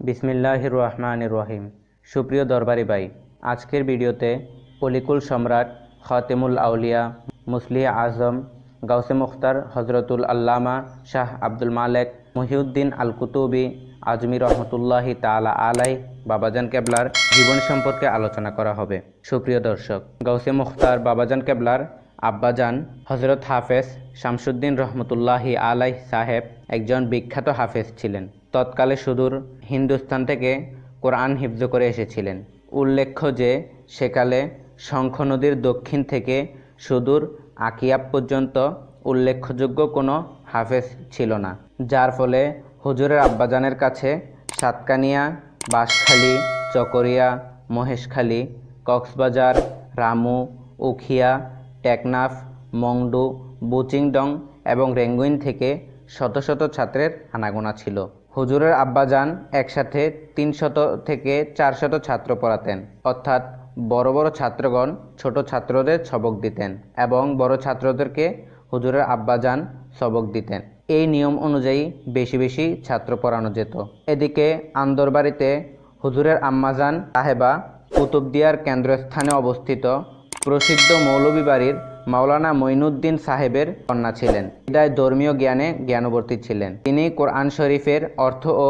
বিসমিল্লাহির রহমানির রহিম। সুপ্রিয় দরবারি ভাই, আজকের ভিডিওতে অলিকুল সম্রাট খাতেমুল আউলিয়া মুসলিহ আজম গাউসে মুখতার হজরতুল আল্লামা শাহ আব্দুল মালেক মহিউদ্দিন আল কুতুবী আজমি রহমতুল্লাহি তাআলা আলাই বাবাজান কেবলার জীবনী সম্পর্কে আলোচনা করা হবে। সুপ্রিয় দর্শক, গাউসে মুখতার বাবাজান কেবলার আব্বাজান হজরত হাফেজ শামসুদ্দিন রহমতুল্লাহি আলাই সাহেব একজন বিখ্যাত হাফেজ ছিলেন। তৎকালে সুদূর হিন্দুস্তান থেকে কোরআন হিফজ করে এসেছিলেন। উল্লেখ্য যে সেকালে শঙ্খ নদীর দক্ষিণ থেকে সুদূর আকিয়াব পর্যন্ত উল্লেখযোগ্য কোনো হাফেজ ছিল না, যার ফলে হুজুরের আব্বাজানের কাছে সাতকানিয়া, বাঁশখালী, চকরিয়া, মহেশখালী, কক্সবাজার, রামু, উখিয়া, টেকনাফ, মংডু, বুচিংডং এবং রেঙ্গুইন থেকে শত শত ছাত্রের আনাগোনা ছিল। হুজুরের আব্বাজান একসাথে 300 থেকে 400 ছাত্র পড়াতেন, অর্থাৎ বড় বড় ছাত্রগণ ছোট ছাত্রদের সবক দিতেন এবং বড় ছাত্রদেরকে হুজুরের আব্বাজান সবক দিতেন। এই নিয়ম অনুযায়ী বেশি বেশি ছাত্র পড়ানো যেত। এদিকে আন্দরবাড়িতে হুজুরের আম্মাজান সাহেবা কুতুবদিয়ার কেন্দ্রস্থানে অবস্থিত প্রসিদ্ধ মৌলভী বাড়ির মাওলানা মঈনুদ্দিন সাহেবের কন্যা ছিলেন। বিদায় ধর্মীয় জ্ঞানে জ্ঞানবর্তী ছিলেন। তিনি কোরআন শরীফের অর্থ ও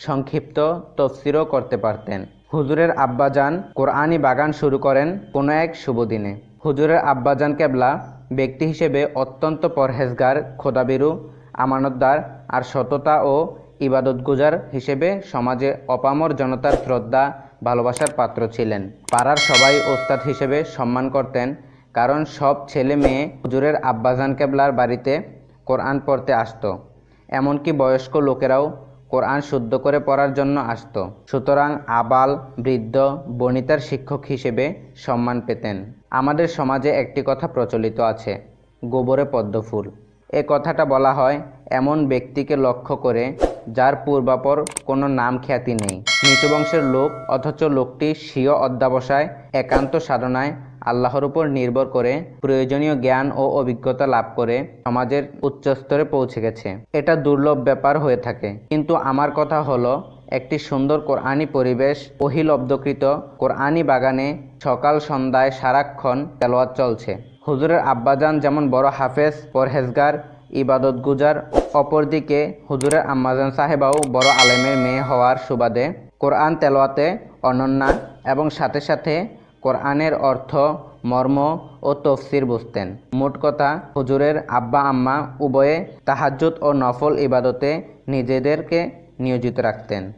সংক্ষিপ্ত তফসিরও করতে পারতেন। হুজুরের আব্বাজান কোরআনি বাগান শুরু করেন কোনো এক শুভ দিনে। হুজুরের আব্বাজান কেবলা ব্যক্তি হিসেবে অত্যন্ত পরহেজগার, খোদাবিরু, আমানতদার আর সততা ও ইবাদতগুজার হিসেবে সমাজে অপামর জনতার শ্রদ্ধা ভালোবাসার পাত্র ছিলেন। পাড়ার সবাই ওস্তাদ হিসেবে সম্মান করতেন, কারণ সব ছেলে মেয়ে হুজুরের আব্বাজান কেবলার বাড়িতে কোরআন পড়তে আসত। এমনকি বয়স্ক লোকেরাও কোরআন শুদ্ধ করে পড়ার জন্য আসত। সুতরাং আবাল, বৃদ্ধ, বনিতার শিক্ষক হিসেবে সম্মান পেতেন। আমাদের সমাজে একটি কথা প্রচলিত আছে, গোবরে পদ্ম ফুল। এ কথাটা বলা হয় এমন ব্যক্তিকে লক্ষ্য করে যার পূর্বাপর কোনো নাম খ্যাতি নেই, নিচু বংশের লোক, অথচ লোকটি স্বীয় অধ্যবসায় একান্ত সাধনায় আল্লাহর উপর নির্ভর করে প্রয়োজনীয় জ্ঞান ও অভিজ্ঞতা লাভ করে সমাজের উচ্চস্তরে পৌঁছে গেছে। এটা দুর্লভ ব্যাপার হয়ে থাকে। কিন্তু আমার কথা হলো, একটি সুন্দর কোরআনি পরিবেশ, ওহীলব্ধকৃত কোরআনি বাগানে সকাল সন্ধ্যায় সারাক্ষণ তেলাওয়াত চলছে। হুজুরের আব্বাজান যেমন বড় হাফেজ, পরহেজগার, ইবাদতগুজার, অপরদিকে হুজুরের আম্মাজান সাহেবাও বড় আলেমের মেয়ে হওয়ার সুবাদে কোরআন তেলাওয়াতে অনন্যা এবং সাথে সাথে কোরআনের অর্থ, মর্ম ও তফসির বুঝতেন। মোট কথা, হুজুরের আব্বা আম্মা উভয়ে তাহাজ্জুদ ও নফল ইবাদতে নিজেদেরকে নিয়োজিত রাখতেন।